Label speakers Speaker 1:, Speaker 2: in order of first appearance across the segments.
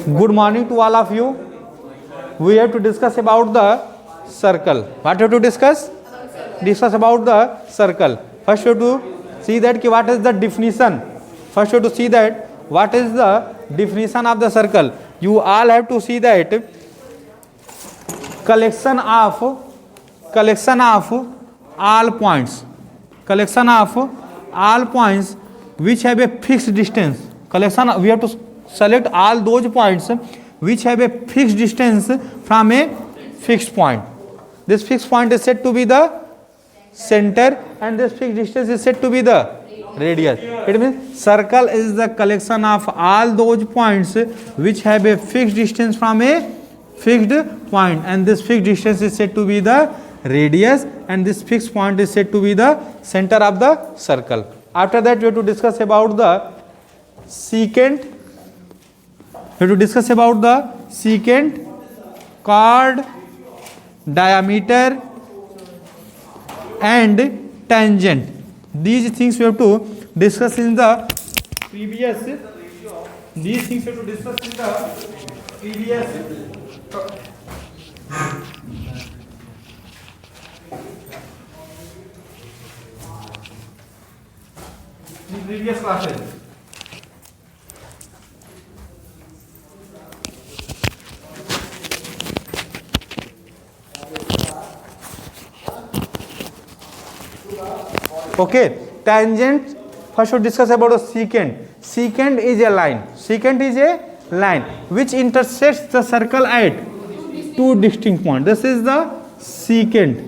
Speaker 1: Good morning to all of you. We have to discuss about the circle. What have to discuss? Discuss about the circle. First you have to see that what is the definition. First you have to see that what is the definition of the circle. You all have to see that collection of all points. Collection of all points which have a fixed distance. Collection, we have to select all those points which have a fixed distance from a fixed point. This fixed point is said to be the center and this fixed distance is said to be the radius. It means circle is the collection of all those points which have a fixed distance from a fixed point, and this fixed distance is said to be the radius, and this fixed point is said to be the center of the circle. After that we have to discuss about the secant. We have to discuss about the secant, chord, diameter and tangent. These things we have to discuss in the previous. These things we have to discuss in the previous classes. Okay, tangent. First we discuss about the secant. Secant is a line. Secant is a line which intersects the circle at two distinct points. This is the secant.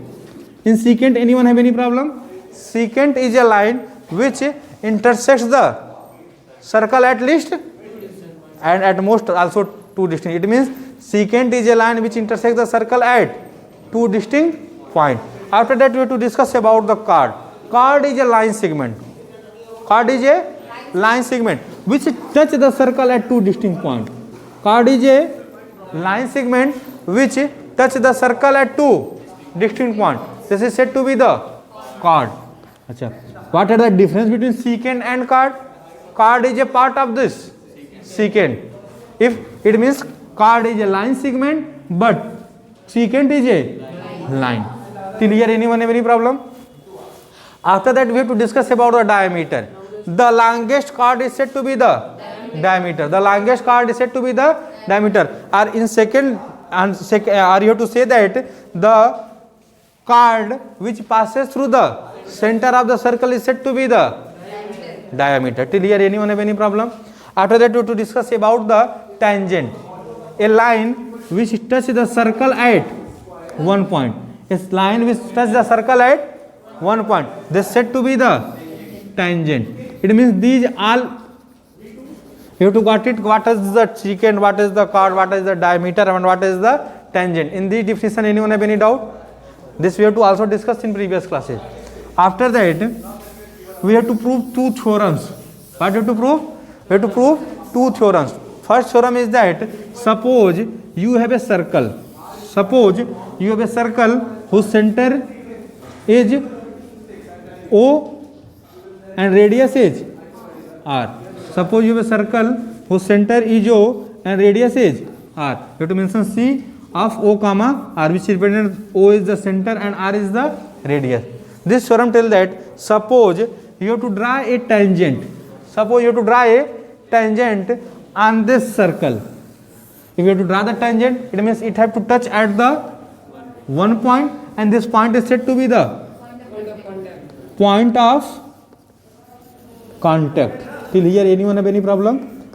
Speaker 1: In secant, anyone have any problem? Secant is a line which intersects the circle at least and at most also two distinct. It means secant is a line which intersects the circle at two distinct points. After that we have to discuss about the chord. Chord is a line segment. Chord is a line segment which touch the circle at two distinct points. Chord is a line segment which touch the circle at two distinct points. This is said to be the chord. Achha. What are the difference between secant and chord? Chord is a part of this secant. If it means chord is a line segment, but secant is a line. Till here, anyone have any problem? After that, we have to discuss about the diameter. The longest chord is said to be the diameter. The longest chord is said to be the diameter. Or in second, or you have to say that the chord which passes through the center of the circle is said to be the diameter. Till here, anyone have any problem? After that, we have to discuss about the tangent. A line which touches the circle at one point. A line which touches the circle at one point. This is said to be the tangent. It means these all you have to got it. What is the secant? What is the chord? What is the diameter? And what is the tangent? In this definition, anyone have any doubt? This we have to also discuss in previous classes. After that, we have to prove two theorems. What have to prove? We have to prove two theorems. First theorem is that suppose you have a circle. Suppose you have a circle whose center is O and radius is R. Suppose you have a circle whose center is O and radius is R. You have to mention C of O comma R, which represents O is the center and R is the radius. This theorem tells that suppose you have to draw a tangent. Suppose you have to draw a tangent on this circle. If you have to draw the tangent, it means it have to touch at the one point, and this point is said to be the point of contact. Till here, anyone have any problem?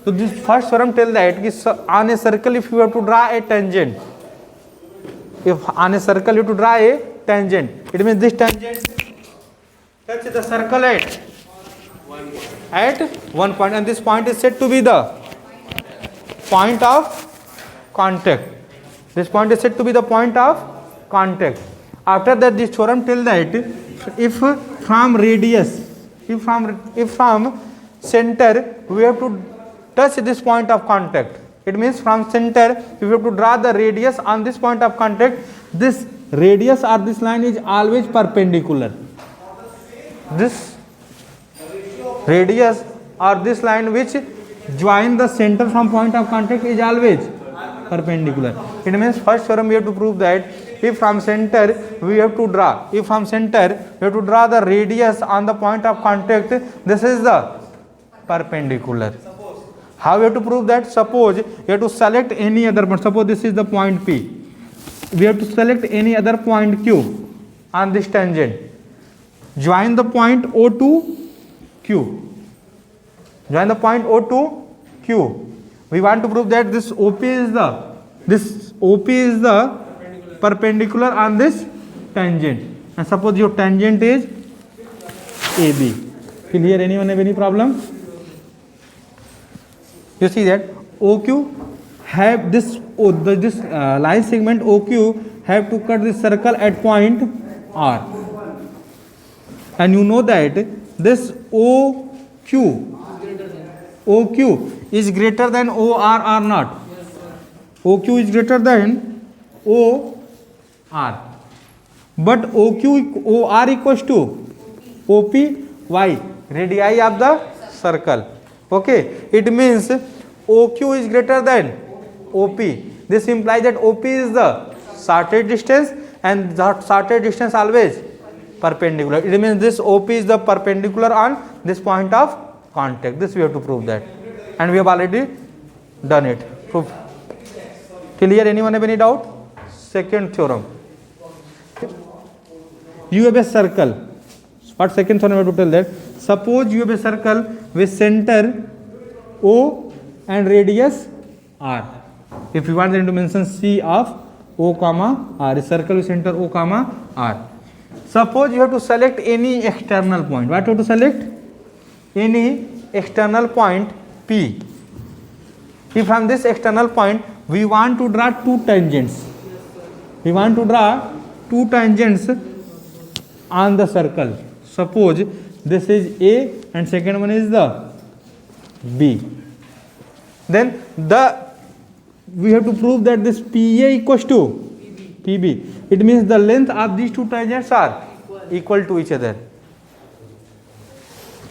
Speaker 1: So this first theorem tells that on a circle, if you have to draw a tangent, if on a circle you have to draw a tangent, it means this tangent touch the circle at one point, and this point is said to be the point of contact. This point is said to be the point of contact. After that, this theorem tells that if from radius, if from center we have to touch this point of contact, it means from center if you have to draw the radius on this point of contact, this radius or this line is always perpendicular. This radius or this line which join the center from point of contact is always perpendicular. It means first theorem we have to prove that if from center we have to draw, if from center we have to draw the radius on the point of contact, this is the perpendicular. How we have to prove that? Suppose you have to select any other point. Suppose this is the point P. We have to select any other point Q on this tangent. Join the point O to Q. Join the point O to Q. We want to prove that this OP is the perpendicular on this tangent. And suppose your tangent is AB. Clear? Anyone have any problem? You see that OQ have this line segment OQ have to cut this circle at point R. And you know that this OQ is greater than OR or not? OQ is greater than OR. But OR equals to OP, why? Radii of the circle. Okay, it means OQ is greater than OP. This implies that OP is the shortest distance and the shortest distance always perpendicular. It means this OP is the perpendicular on this point of contact. This we have to prove that. And we have already done it. Proof. Clear? Anyone have any doubt? Second theorem. You have a circle. What second theorem we have to tell that? Suppose you have a circle with center O and radius R. If you want the dimension C of O comma R, a circle with center O comma R. Suppose you have to select any external point. What you have to select? Any external point P. If from this external point we want to draw two tangents. We want to draw two tangents on the circle. Suppose this is A and second one is the B. Then we have to prove that this PA equals to PB. It means the length of these two tangents are equal to each other.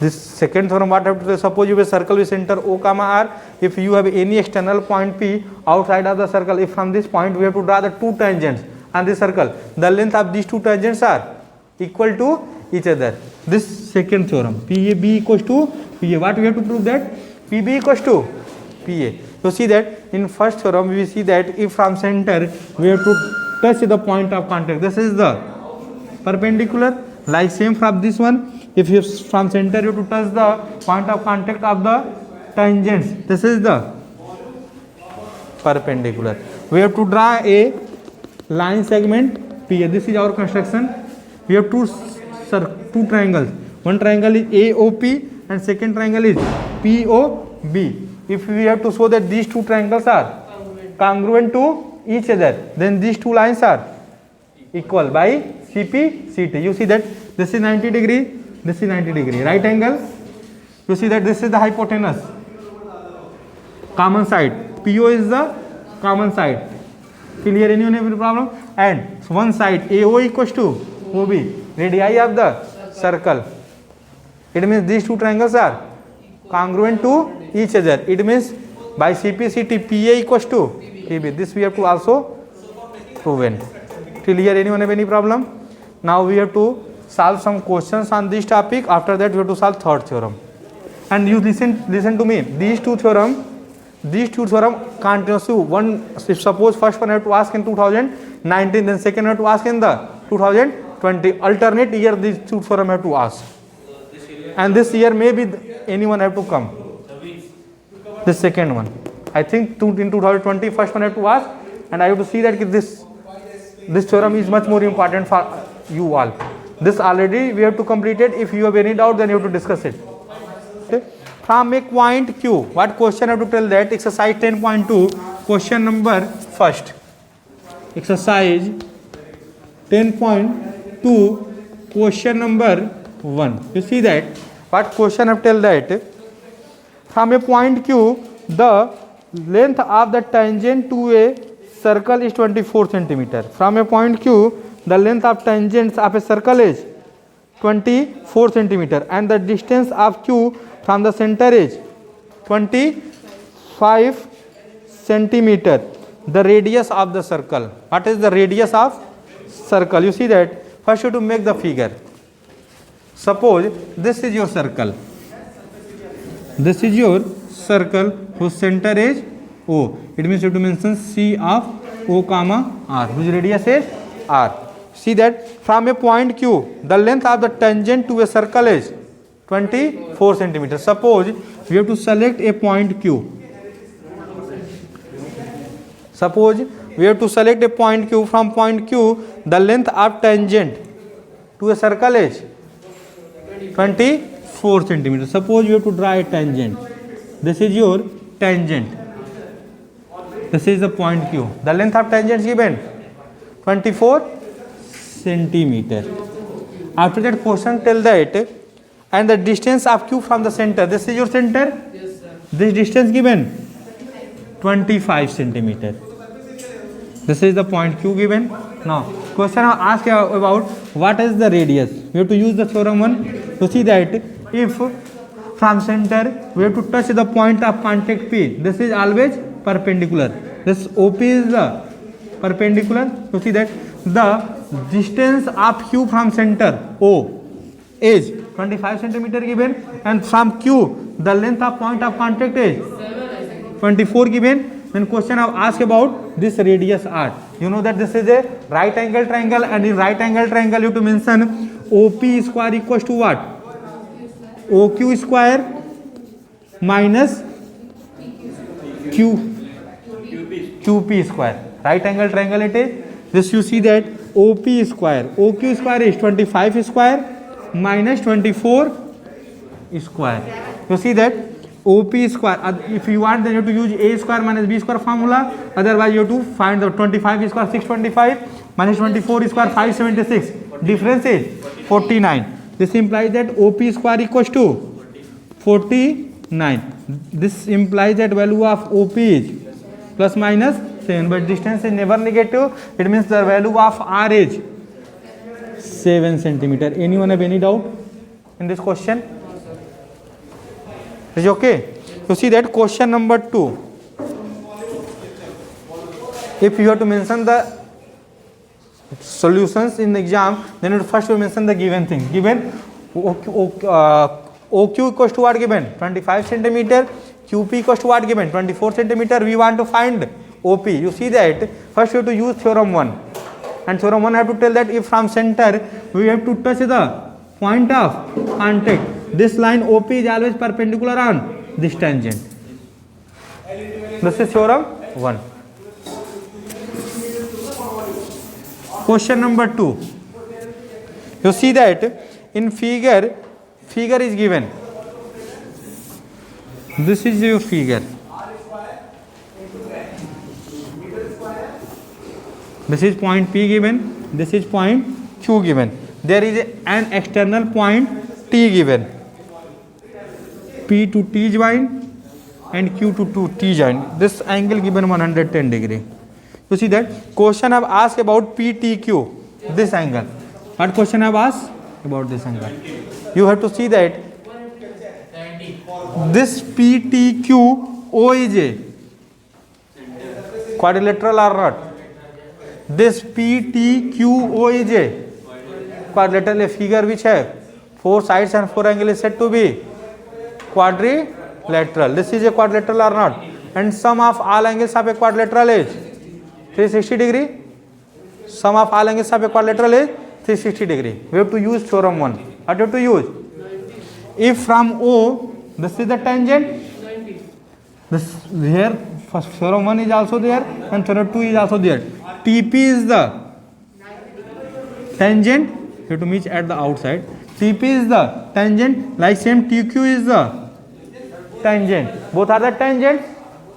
Speaker 1: This second theorem, what I have to say, suppose you have a circle with center O comma R. If you have any external point P outside of the circle, if from this point we have to draw the two tangents on this circle, the length of these two tangents are equal to each other. This second theorem, PAB equals to PA. What we have to prove that? PB equals to PA. So see that in first theorem we see that if from center we have to touch the point of contact, this is the perpendicular. Like same from this one, if you from center you have to touch the point of contact of the tangents, this is the perpendicular. We have to draw a line segment PA. This is our construction. We have two triangles. One triangle is AOP and second triangle is POB. If we have to show that these two triangles are congruent to each other, then these two lines are equal by CP, CT. You see that this is 90 degree, this is 90 degree. Right angle, you see that this is the hypotenuse, common side. PO is the common side. Clear? Anyone have any problem? And one side AO equals to OB, radii of the circle. It means these two triangles are congruent to each other. It means by CP, CT, PA equals to PB. This we have to also proven. Clear? Anyone have any problem? Now we have to solve some questions on this topic. After that we have to solve third theorem. And you listen to me. These two theorem continuously. One, if suppose first one I have to ask in 2019, then second I have to ask in the 2020. Alternate year these two theorem I have to ask. And this year maybe anyone have to come. The second one, I think in 2020 first one I have to ask, and I have to see that this theorem is much more important for you all. This already we have to complete it. If you have any doubt, then you have to discuss it. Okay. From a point Q, what question I have to tell that? Exercise 10.2, question number first. Exercise 10.2, question number 1. You see that what question I have to tell that? From a point Q, the length of the tangent to a circle is 24 centimeter. From a point Q, the length of tangents of a circle is 24 centimeter and the distance of Q from the center is 20 5 centimeter the radius of the circle. What is the radius of circle? You see that first you have to make the figure. Suppose this is your circle. This is your circle whose center is O. It means you have to mention C of O comma R, whose radius is R. See that from a point Q, the length of the tangent to a circle is 24 centimeters. Suppose we have to select a point Q. Suppose we have to select a point Q. From point Q, the length of tangent to a circle is 24 centimeters. Suppose you have to draw a tangent. This is your tangent. This is the point Q. The length of tangent is given 24 centimeter. After that, question tell that and the distance of Q from the center. This is your center.
Speaker 2: Yes, sir.
Speaker 1: This distance given 25 centimeter. This is the point Q given. Now, question ask about what is the radius. We have to use the theorem 1 to see that if from center we have to touch the point of contact P. This is always perpendicular. This OP is the perpendicular. You see that the distance of Q from center O is 25 centimeter given, and from Q the length of point of contact is 24 given. When question I ask about this radius R, you know that this is a right angle triangle, and in right angle triangle you have to mention OP square equals to what? OQ square minus QP square. Right angle triangle it is. This you see that OP square, OQ square is 25 square minus 24 square. You see that OP square. If you want, then you have to use A square minus B square formula. Otherwise, you have to find the 25 square 625 minus 24 square 576. Difference is 49. This implies that OP square equals to 49. This implies that value of OP is plus minus 7, but distance is never negative. It means the value of R is 7 centimeter. Anyone have any doubt in this question? Is it okay? You see that question number 2. If you have to mention the solutions in the exam, then you first will mention the given thing. Given OQ equals to what given? 25 centimeter. QP equals to what given? 24 centimeter. We want to find OP. You see that first you have to use theorem 1. And theorem 1 have to tell that if from center we have to touch the point of contact, this line OP is always perpendicular on this tangent. This is theorem 1. Question number 2. You see that in figure is given. This is your figure. This is point P given. This is point Q given. There is an external point T given. P to T joint and Q to T joint. This angle given 110 degree. You see that question I have asked about PTQ. This angle. What question I have asked about this angle? You have to see that this PTQO is a quadrilateral or not? This PTQO is a quadrilateral, a figure which have 4 sides and 4 angles is said to be quadrilateral. This is a quadrilateral or not? And sum of all angles of a quadrilateral is 360 degree. Sum of all angles of a quadrilateral is 360 degree. We have to use theorem 1. What do you have to use? If from O, this is the tangent. This here, first theorem 1 is also there and theorem 2 is also there. TP is the tangent. You have to meet at the outside. TP is the tangent. Like same TQ is the tangent. Both are the tangent,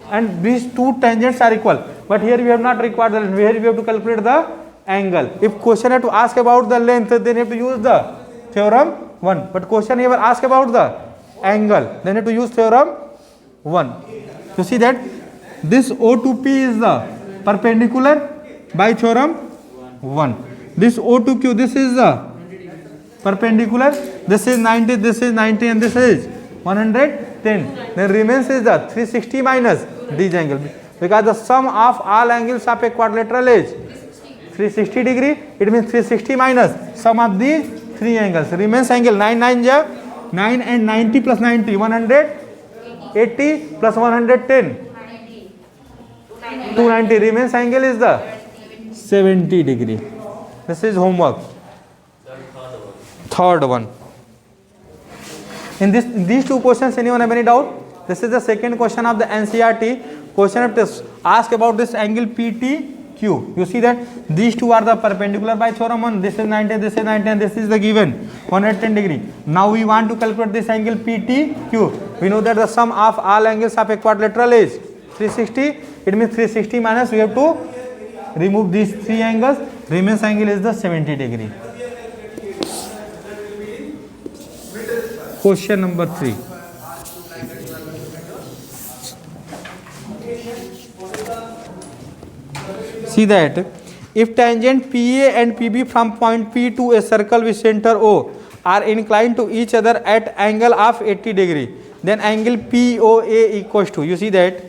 Speaker 1: and these two tangents are equal. But here we have not required the length. Here we have to calculate the angle. If question had to ask about the length, then you have to use the theorem 1. But question here ask about the angle, then you have to use theorem 1. You see that this O to P is the perpendicular by theorem 1. This O to Q, this is the perpendicular. This is 90, this is 90, and this is 110. Then remains is the 360 minus this angle, because the sum of all angles of a quadrilateral is 360 degree. It means 360 minus sum of these three angles remains angle 9 and 90 plus 90 180 plus 110 290 remains angle is the 70 degree. This is homework. Third one. In these two questions, anyone have any doubt? This is the second question of the NCERT question of test. Ask about this angle PTQ. You see that these two are the perpendicular by theorem 1. This is 90, this is 90, and this is the given 110 degree. Now we want to calculate this angle PTQ. We know that the sum of all angles of a quadrilateral is 360. It means 360 minus, we have to remove these three angles. Remains angle is the 70 degree. Question number 3. See that if tangent PA and PB from point P to a circle with center O are inclined to each other at angle of 80 degree, then angle POA equals to, you see that,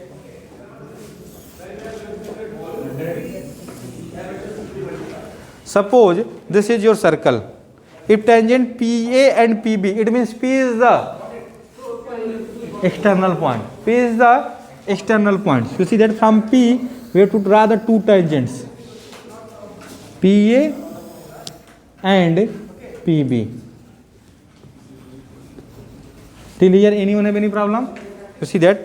Speaker 1: suppose this is your circle. If tangent PA and PB, it means P is the external point. P is the external point. You see that from P we have to draw the two tangents, PA and PB. Till here anyone have any problem? You see that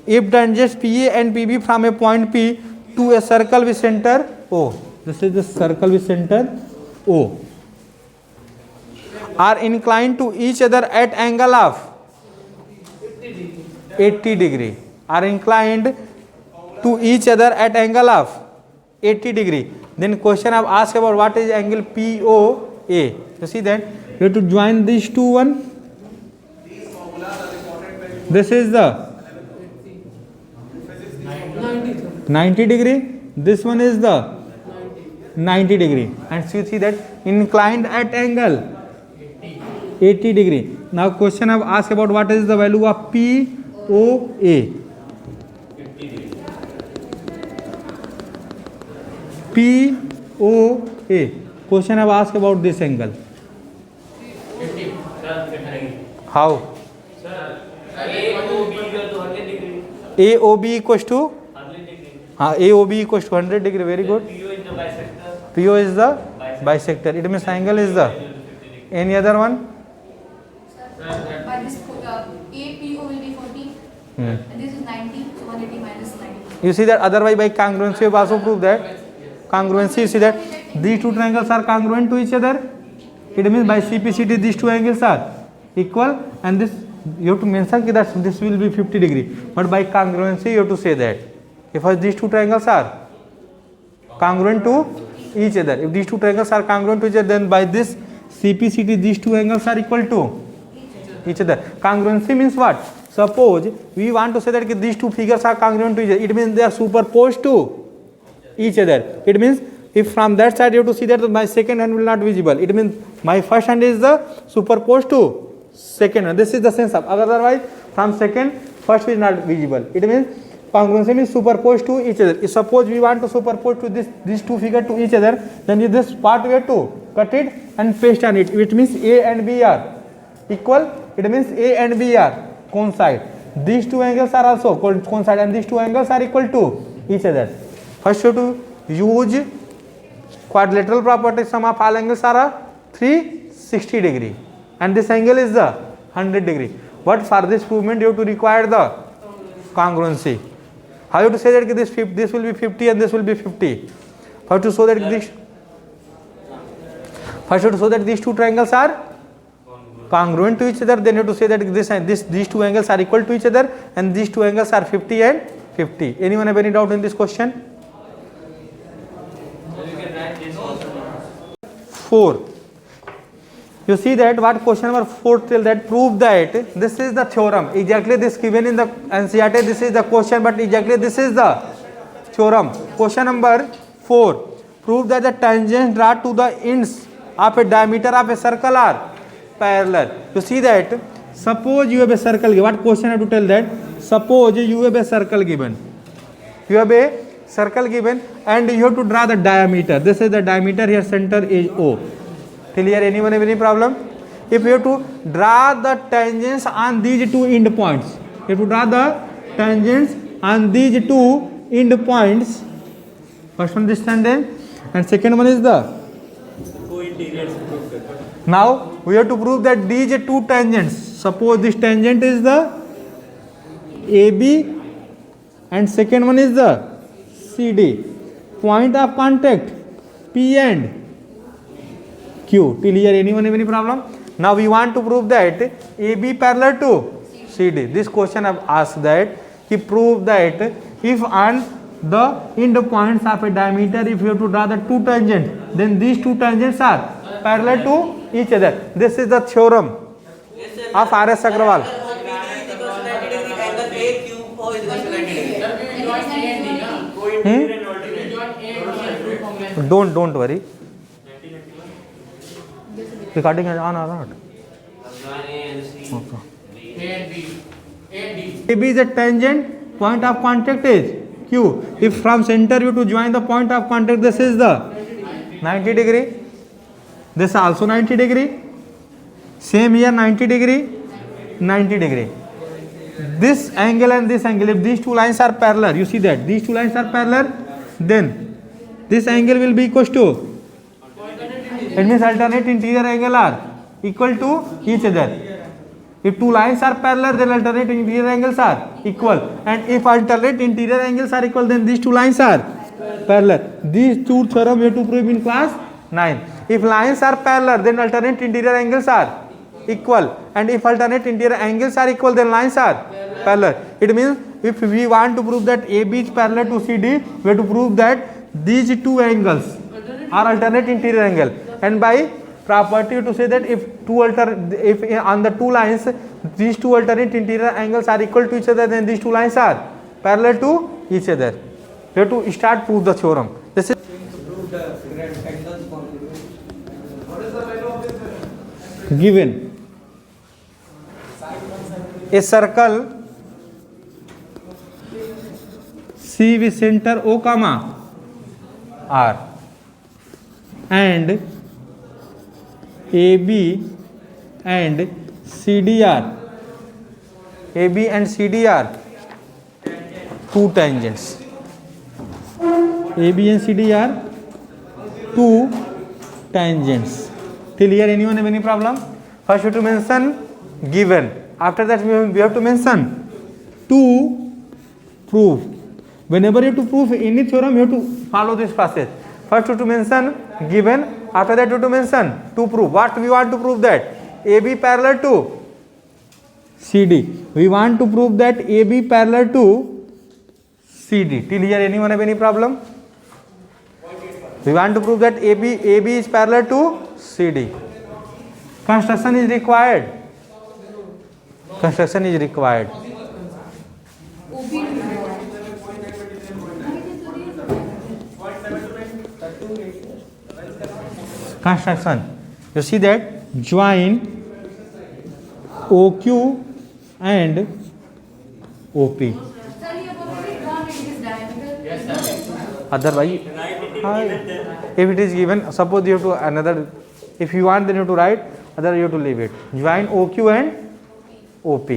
Speaker 1: if tangents PA and PB from a point P to a circle with center O, this is the circle with center O, are inclined to each other at angle of 80 degree, are inclined to each other at angle of 80 degree, then question I have asked about what is angle POA. You see that you have to join these two one. This is the 90 degree, this one is the 90 degree, and so you see that inclined at angle 80 degree. Now question I have asked about what is the value of POA. POA. Question I have asked about this angle. How? AOB equals to? AOB equals to 100 degree. Very good. PO is the bisector. It means angle is the. Any other one?
Speaker 2: But this APO will be 40 and this is 90, so 180 minus 90.
Speaker 1: You see that otherwise by congruency we have also proved that. Congruency, you see that these two triangles are congruent to each other. It means by CPCT these two angles are equal, and this you have to mention that this will be 50 degree. But by congruency you have to say that if these two triangles are congruent to each other, if these two triangles are congruent to each other, then by this CPCT these two angles are equal to each other. Congruency means what? Suppose we want to say that these two figures are congruent to each other, it means they are superposed to each other. It means if from that side you have to see that my second hand will not visible, it means my first hand is the superposed to second hand. This is the sense of, otherwise from second first is not visible. It means congruency means superposed to each other. If suppose we want to superpose to these two figures to each other, then in this part we have to cut it and paste on it. It means A and B are equal. It means A and B are coincide. These two angles are also coincide, and these two angles are equal to each other. First you have to use quadrilateral property. Sum of all angles are 360 degree, and this angle is the 100 degree. But for this movement you have to require the congruency. How you have to say that this will be 50 and this will be 50? How to show that this? First you have to show that these two triangles are congruent to each other. Then you have to say that these two angles are equal to each other, and these two angles are 50 and 50. Anyone have any doubt in this question? 4. You see that what question number 4 tell that prove that this is the theorem. Exactly this given in the NCERT. This is the question, but exactly this is the theorem. Question number 4. Prove that the tangents drawn to the ends of a diameter of a circle are parallel. You see that suppose you have a circle given. What question I have to tell that? Suppose you have a circle given. You have a circle given and you have to draw the diameter. This is the diameter, here center is O. Till here anyone have any problem? If you have to draw the tangents on these two end points, you have to draw the tangents on these two end points. First one this tangent and second one is the now we have to prove that these two tangents, suppose this tangent is the AB and second one is the CD, point of contact P and Q. Till here anyone have any problem? Now we want to prove that AB parallel to CD. This question I have asked that he proved that if on the end points of a diameter, if you have to draw the two tangents, then these two tangents are parallel to each other. This is the theorem of R.S. Agrawal. Don't worry. Recording is on or not? AB is a tangent, point of contact is Q. If from center you to join the point of contact, this is the 90 degree. This also 90 degree. Same here 90 degree, 90 degree. This angle and this angle, if these two lines are parallel, you see that these two lines are parallel, then this angle will be equal to, it means alternate interior angle are equal to each other. If two lines are parallel, then alternate interior angles are equal. And if alternate interior angles are equal, then these two lines are parallel. These two theorems we have to prove in class 9. If lines are parallel, then alternate interior angles are equal. And if alternate interior angles are equal, then lines are parallel. It means if we want to prove that AB is parallel to CD, we have to prove that these two angles are alternate interior angle. And by property to say that if on the two lines these two alternate interior angles are equal to each other, then these two lines are parallel to each other. We have to start prove the theorem. This is given a circle C with center O comma R and AB and CDR. AB and CDR two tangents. AB and CDR two tangents. Till here anyone have any problem? First we have to mention given. After that we have to mention to prove. Whenever you have to prove any theorem, you have to follow this process. First you have to mention given. After that you have to mention to prove. What we want to prove? That AB parallel to CD. We want to prove that AB parallel to CD. Till here anyone have any problem? We want to prove that AB is parallel to CD. Construction is required. Construction is required. Construction. You see that join OQ and OP. Otherwise, if it is given, suppose you have to another. If you want, then you have to write. Other you have to leave it. Join OQ and OP.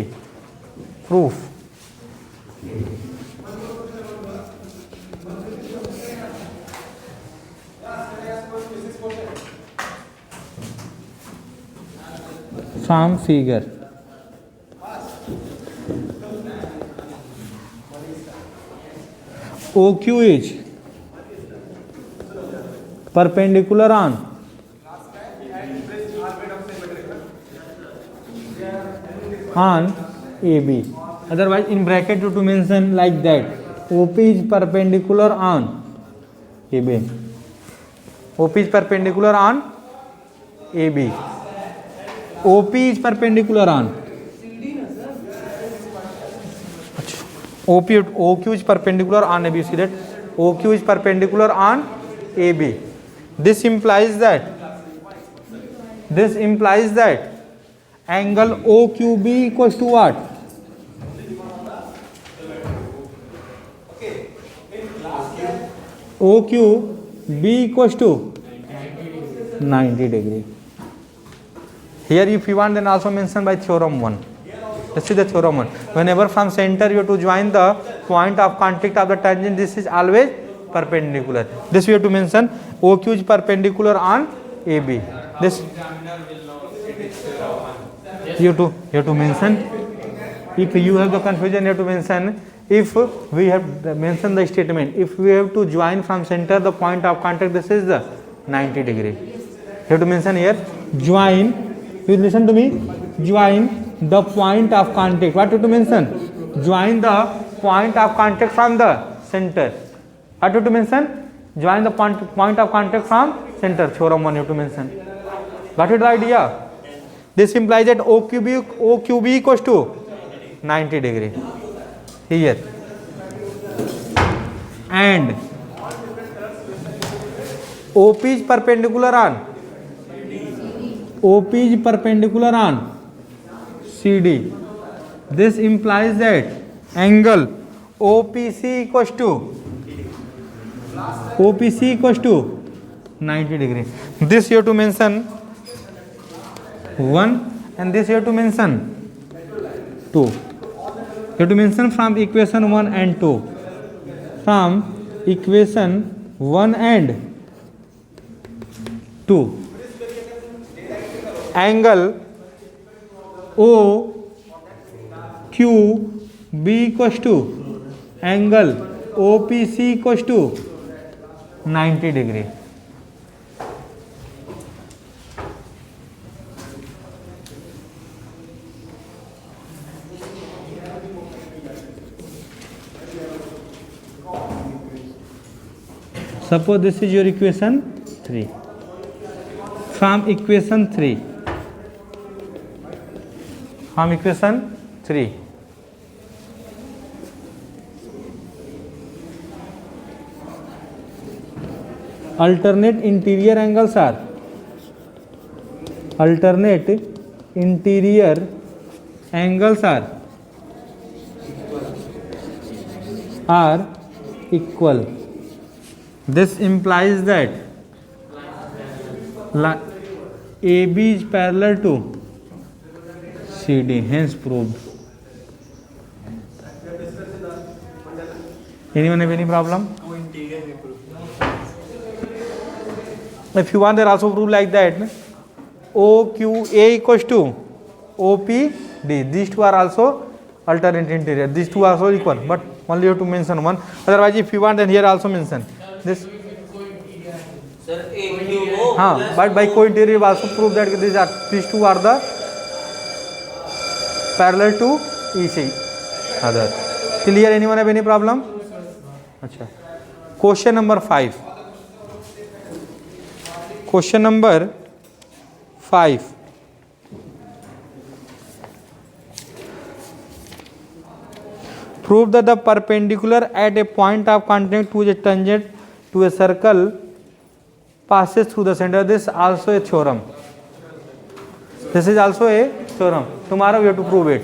Speaker 1: Proof. From figure. OQ is perpendicular on AB. Otherwise, in bracket you have to mention like that. OP is perpendicular on AB. OP is perpendicular on AB. OP is perpendicular on OQ is perpendicular on AB. You see that OQ is perpendicular on AB. This implies that angle OQB equals to what? OQ B equals to 90 degree. Here if you want, then also mention by theorem 1. This is the theorem 1. Whenever from center you have to join the point of contact of the tangent, this is always perpendicular. This we have to mention. OQ is perpendicular on AB. This you have to mention. If you have the confusion, you have to mention. If we have mentioned the statement, if we have to join from center the point of contact, this is the 90 degree. You have to mention here, join, you listen to me, join the point of contact. What you have to mention? Join the point of contact from the center. What you have to mention? Join the point of contact from center. Theorem 1 you have to mention. Got it the idea? This implies that OQB equals to 90 degree. Here. And OP is perpendicular on CD. This implies that angle OPC equals to 90 degree. This you have to mention 1 and this you have to mention 2. You have to mention from equation 1 and 2. From equation 1 and 2. Angle OQB equals to angle OPC equals to 90 degree. Suppose this is your equation 3. From equation 3. Alternate interior angles are equal. This implies that AB is parallel to CD, hence proved. Anyone have any problem? If you want, there also prove like that. OQA equals to OPD. These two are also alternate interior. These two are also equal, but only you have to mention one. Otherwise, if you want, then here also mention this.
Speaker 3: Sir, AQO.
Speaker 1: But by co-interior, also prove that these two are the parallel to each other. Clear? Anyone have any problem? Achha. Question number 5. Question number 5. Prove that the perpendicular at a point of contact to a tangent to a circle passes through the center. This is also a theorem. Tomorrow we have to prove it.